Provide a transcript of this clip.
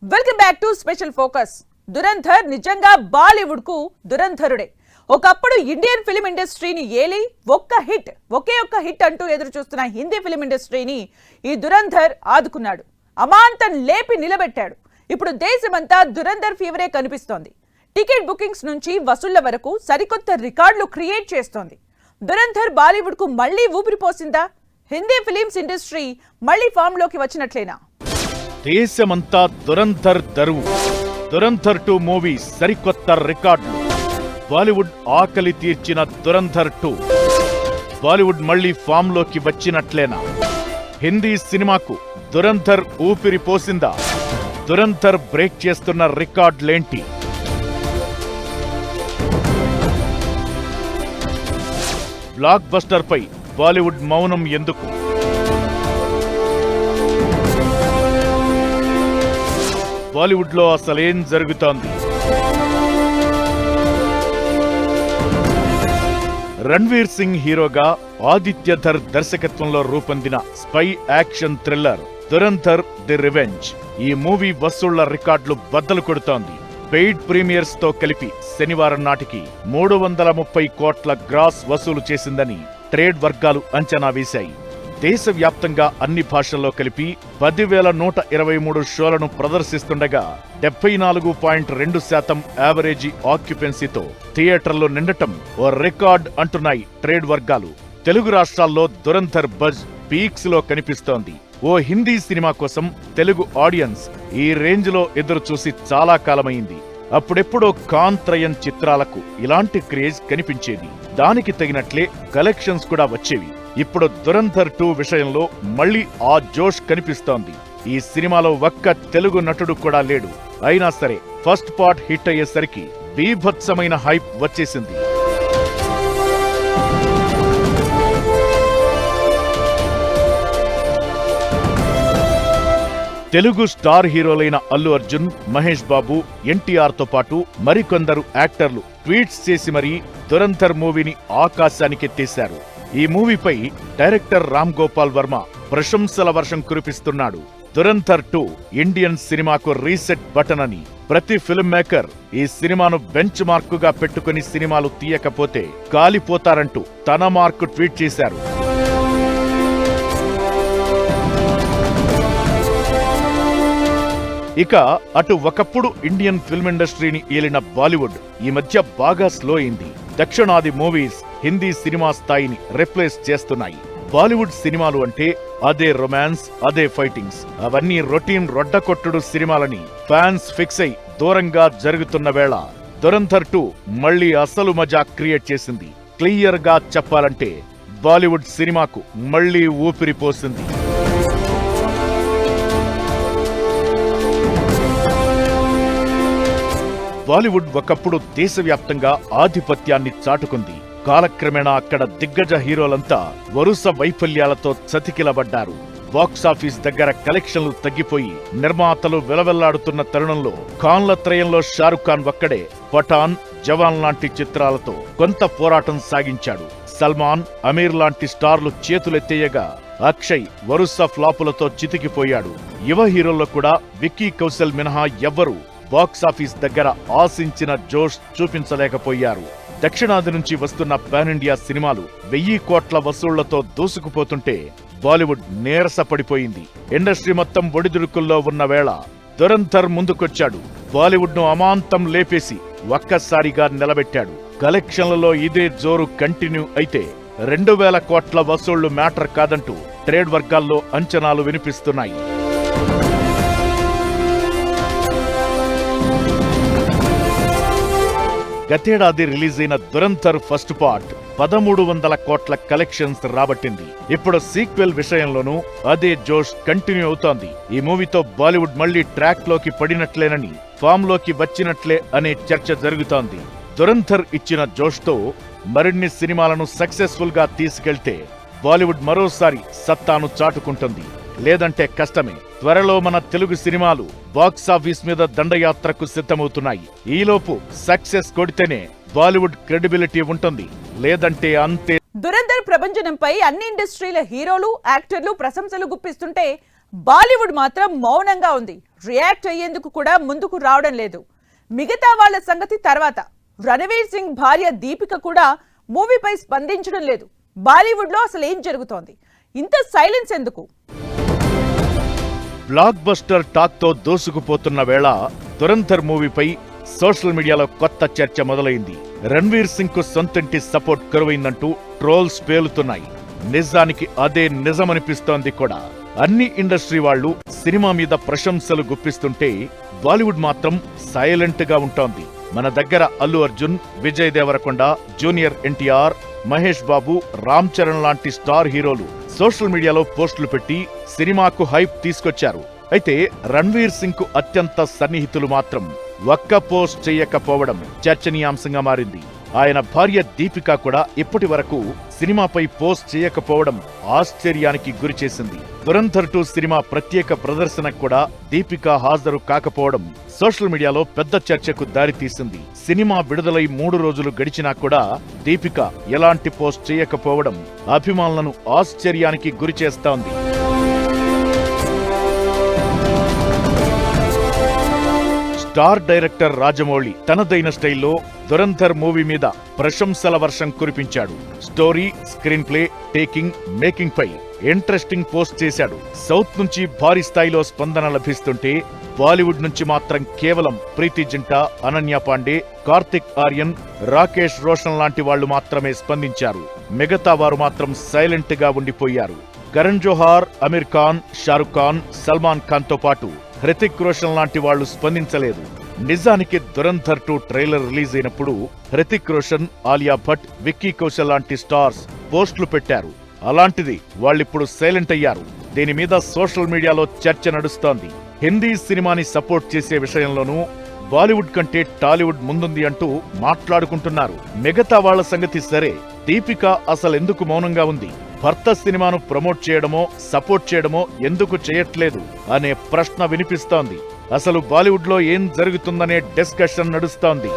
Welcome back to special focus. Dhurandhar నిజంగా బాలీవుడ్ కు దురంధరుడే. ఒకప్పుడు ఇండియన్ ఫిలిం ఇండస్ట్రీని ఏలి ఒకే ఒక్క హిట్ అంటూ ఎదురు చూస్తున్న హిందీ ఫిలిం ఇండస్ట్రీని ఈ దురంధర్ ఆదుకున్నాడు. అమాంతం లేపి నిలబెట్టాడు. ఇప్పుడు దేశమంతా దురంధర్ ఫీవరే కనిపిస్తోంది. టికెట్ బుకింగ్స్ నుంచి వసూళ్ల వరకు సరికొత్త రికార్డులు క్రియేట్ చేస్తోంది. దురంధర్ బాలీవుడ్ కు మళ్లీ ఊపిరిపోసిందా? హిందీ ఫిలిమ్స్ ఇండస్ట్రీ మళ్లీ ఫామ్ లోకి వచ్చినట్లేనా? దేశమంతా దురంధర్ దరువు. దురంధర్ 2 మూవీ సరికొత్త రికార్డులు. బాలీవుడ్ ఆకలి తీర్చిన దురంధర్ 2. బాలీవుడ్ మళ్లీ ఫామ్ లోకి వచ్చినట్లేనా? హిందీ సినిమాకు దురంధర్ ఊపిరి పోసిందా? దురంధర్ బ్రేక్ చేస్తున్న రికార్డులేంటి? బ్లాక్ బస్టర్ పై బాలీవుడ్ మౌనం ఎందుకు? బాలీవుడ్ లో అసలేం జరుగుతోంది? రణ్వీర్ సింగ్ హీరోగా ఆదిత్యధర్ దర్శకత్వంలో రూపొందిన spy action thriller Dhurandhar the revenge. ఈ మూవీ వసూళ్ల రికార్డులు బద్దలు కొడుతోంది. పెయిడ్ ప్రీమియర్స్ తో కలిపి శనివారం నాటికి 330 కోట్ల గ్రాస్ వసూలు చేసిందని ట్రేడ్ వర్గాలు అంచనా వేశాయి. దేశవ్యాప్తంగా అన్ని భాషల్లో కలిపి 10,123 షోలను ప్రదర్శిస్తుండగా 74.2% యావరేజీ ఆక్యుపెన్సీతో థియేటర్లు నిండటం ఓ రికార్డ్ అంటున్నాయి ట్రేడ్ వర్గాలు. తెలుగు రాష్ట్రాల్లో దురంధర్ బజ్ పీక్స్ లో కనిపిస్తోంది. ఓ హిందీ సినిమా కోసం తెలుగు ఆడియన్స్ ఈ రేంజ్ లో ఎదురు చూసి చాలా కాలమైంది. అప్పుడెప్పుడో కాంత్రయం చిత్రాలకు ఇలాంటి క్రేజ్ కనిపించేది. దానికి తగినట్లే కలెక్షన్స్ కూడా వచ్చేవి. ఇప్పుడు దురంధర్ 2 విషయంలో మళ్లీ ఆ జోష్ కనిపిస్తోంది. ఈ సినిమాలో ఒక్క తెలుగు నటుడు కూడా లేడు. అయినా సరే ఫస్ట్ పార్ట్ హిట్ అయ్యేసరికి బీభత్సమైన హైప్ వచ్చేసింది. తెలుగు స్టార్ హీరోలైన అల్లు అర్జున్, మహేష్ బాబు, ఎన్టీఆర్ తో పాటు మరికొందరు యాక్టర్లు ట్వీట్స్ చేసి మరీ దురంధర్ మూవీని ఆకాశానికెత్తేశారు. ఈ మూవీపై డైరెక్టర్ రామ్ గోపాల్ వర్మ ప్రశంసల వర్షం కురిపిస్తున్నాడు. దురంధర్ 2 ఇండియన్ సినిమాకు రీసెట్ బటన్ అని, ప్రతి ఫిల్మ్ మేకర్ ఈ సినిమాను బెంచ్ మార్కుగా పెట్టుకుని సినిమాలు తీయకపోతే కాలిపోతారంటూ తన మార్కు ట్వీట్ చేశారు. ఇక అటు ఒకప్పుడు ఇండియన్ ఫిల్మ్ ఇండస్ట్రీని ఏలిన బాలీవుడ్ ఈ మధ్య బాగా స్లో అయింది. దక్షిణాది మూవీస్ హిందీ సినిమా స్థాయిని రిప్లేస్ చేస్తున్నాయి. బాలీవుడ్ సినిమాలు అంటే అదే రొమాన్స్, అదే ఫైటింగ్స్, అవన్నీ రొటీన్ రొడ్డకొట్టుడు సినిమాలని ఫ్యాన్స్ ఫిక్స్ అయి దూరంగా జరుగుతున్న వేళ దురంధర్ 2 మళ్లీ అసలు మజా క్రియేట్ చేసింది. క్లియర్ గా చెప్పాలంటే బాలీవుడ్ సినిమాకు మళ్లీ ఊపిరిపోసింది. బాలీవుడ్ ఒకప్పుడు దేశవ్యాప్తంగా ఆధిపత్యాన్ని చాటుకుంది. కాలక్రమేణా అక్కడ దిగ్గజ హీరోలంతా వరుస వైఫల్యాలతో చతికిలబడ్డారు. బాక్సాఫీస్ దగ్గర కలెక్షన్లు తగ్గిపోయి నిర్మాతలు వెలవెల్లాడుతున్న తరుణంలో ఖాన్ల త్రయంలో షారుఖ్ ఖాన్ ఒక్కడే పఠాన్, జవాన్ లాంటి చిత్రాలతో కొంత పోరాటం సాగించాడు. సల్మాన్, అమీర్ లాంటి స్టార్లు చేతులెత్తేయగా అక్షయ్ వరుస ఫ్లాపులతో చితికిపోయాడు. యువ హీరోల్లో కూడా విక్కీ కౌశల్ మినహా ఎవ్వరూ బాక్సాఫీస్ దగ్గర ఆశించిన జోష్ చూపించలేకపోయారు. దక్షిణాది నుంచి వస్తున్న పాన్ ఇండియా సినిమాలు 1000 కోట్ల వసూళ్లతో దూసుకుపోతుంటే బాలీవుడ్ నీరసపడిపోయింది. ఇండస్ట్రీ మొత్తం ఒడిదుడుకుల్లో ఉన్న వేళ దురంధర్ ముందుకొచ్చాడు. బాలీవుడ్ ను అమాంతం లేపేసి ఒక్కసారిగా నిలబెట్టాడు. కలెక్షన్లలో ఇదే జోరు కంటిన్యూ అయితే 2000 కోట్ల వసూళ్లు మ్యాటర్ కాదంటూ ట్రేడ్ వర్గాల్లో అంచనాలు వినిపిస్తున్నాయి. గతేడాది రిలీజ్ అయిన దురంధర్ ఫస్ట్ పార్ట్ 1300 కోట్ల కలెక్షన్స్ రాబట్టింది. ఇప్పుడు సీక్వెల్ విషయంలోనూ అదే జోష్ కంటిన్యూ అవుతోంది. ఈ మూవీతో బాలీవుడ్ మళ్లీ ట్రాక్ లోకి పడినట్లేనని, ఫామ్ లోకి వచ్చినట్లే అనే చర్చ జరుగుతోంది. దురంధర్ ఇచ్చిన జోష్ తో మరిన్ని సినిమాలను సక్సెస్ఫుల్ గా తీసుకెళ్తే బాలీవుడ్ మరోసారి సత్తాను చాటుకుంటుంది. లేదంటే కష్టమే. త్వరలో మన తెలుగు సినిమాలు బాక్సాఫీస్ మీద దండయాత్రకు సిద్ధమవుతున్నాయి. ఈలోపు సక్సెస్ కొడితేనే బాలీవుడ్ క్రెడిబిలిటీ ఉంటుంది, లేదంటే అంతే. దురంధర్ ప్రభంజనంపై అన్ని ఇండస్ట్రీల హీరోలు, యాక్టర్లు ప్రశంసలు గుప్పిస్తుంటే బాలీవుడ్ మాత్రం మౌనంగా ఉంది. రియాక్ట్ అయ్యేందుకు కూడా ముందుకు రావడం లేదు. మిగతా వాళ్ళ సంగతి తర్వాత. రణవీర్ సింగ్ భార్య దీపిక కూడా మూవీపై స్పందించడం లేదు. బాలీవుడ్ లో అసలు ఏం జరుగుతోంది? ఇంత సైలెన్స్ ఎందుకు? బ్లాక్ బస్టర్ టాక్ తో దూసుకుపోతున్న వేళ దురంధర్ మూవీపై సోషల్ మీడియాలో కొత్త చర్చ మొదలైంది. రణ్వీర్ సింగ్ కు సొంతంటి సపోర్ట్ కరువైందంటూ ట్రోల్స్ పేలుతున్నాయి. నిజానికి అదే నిజమనిపిస్తోంది కూడా. అన్ని ఇండస్ట్రీ వాళ్లు సినిమా మీద ప్రశంసలు గుప్పిస్తుంటే బాలీవుడ్ మాత్రం సైలెంట్ గా ఉంటోంది. మన దగ్గర అల్లు అర్జున్, విజయ్ దేవరకొండ, జూనియర్ ఎన్టీఆర్, మహేష్ బాబు, రామ్ చరణ్ లాంటి స్టార్ హీరోలు సోషల్ మీడియాలో పోస్టులు పెట్టి సినిమాకు హైప్ తీసుకొచ్చారు. అయితే రణ్వీర్ సింగ్ కు అత్యంత సన్నిహితులు మాత్రం ఒక్క పోస్ట్ చేయకపోవడం చర్చనీయాంశంగా మారింది. ఆయన భార్య దీపిక కూడా ఇప్పటి వరకు సినిమాపై పోస్ట్ చేయకపోవడం ఆశ్చర్యానికి గురిచేసింది. దురంధర్ 2 సినిమా ప్రత్యేక ప్రదర్శనకు కూడా దీపిక హాజరు కాకపోవడం సోషల్ మీడియాలో పెద్ద చర్చకు దారితీసింది. సినిమా విడుదలై 3 రోజులు గడిచినా కూడా దీపిక ఎలాంటి పోస్ట్ చేయకపోవడం అభిమానులను ఆశ్చర్యానికి గురిచేస్తోంది. స్టార్ డైరెక్టర్ రాజమౌళి తనదైన స్టైల్లో దురంధర్ మూవీ మీద ప్రశంసల వర్షం కురిపించాడు. Story, screenplay, taking, making పై ఇంట్రెస్టింగ్ పోస్ట్ చేశాడు. సౌత్ నుంచి భారీ స్థాయిలో స్పందన లభిస్తుంటే బాలీవుడ్ నుంచి మాత్రం కేవలం ప్రీతి జింట, అనన్య పాండే, కార్తిక్ ఆర్యన్, రాకేష్ రోషన్ లాంటి వాళ్లు మాత్రమే స్పందించారు. మిగతా వారు మాత్రం సైలెంట్ గా ఉండిపోయారు. కరణ్ జోహార్, అమీర్ ఖాన్, షారుఖ్ ఖాన్, సల్మాన్ ఖాన్ తో పాటు హృతిక్ రోషన్ లాంటి వాళ్లు స్పందించలేదు. నిజానికి దురంధర్ 2 ట్రైలర్ రిలీజ్ అయినప్పుడు హృతిక్ రోషన్, ఆలియా భట్, విక్కీ కౌశల్ లాంటి స్టార్స్ పోస్టులు పెట్టారు. అలాంటిది వాళ్ళిప్పుడు సైలెంట్ అయ్యారు. దీని మీద సోషల్ మీడియాలో చర్చ నడుస్తోంది. హిందీ సినిమాని సపోర్ట్ చేసే విషయంలోనూ బాలీవుడ్ కంటే టాలీవుడ్ ముందుంది అంటూ మాట్లాడుకుంటున్నారు. మిగతా వాళ్ల సంగతి సరే, దీపిక అసలెందుకు మౌనంగా ఉంది? భర్త సినిమాను ప్రమోట్ చేయడమో, సపోర్ట్ చేయడమో ఎందుకు చేయట్లేదు అనే ప్రశ్న వినిపిస్తోంది. అసలు బాలీవుడ్ లో ఏం జరుగుతుందనే డిస్కషన్ నడుస్తోంది.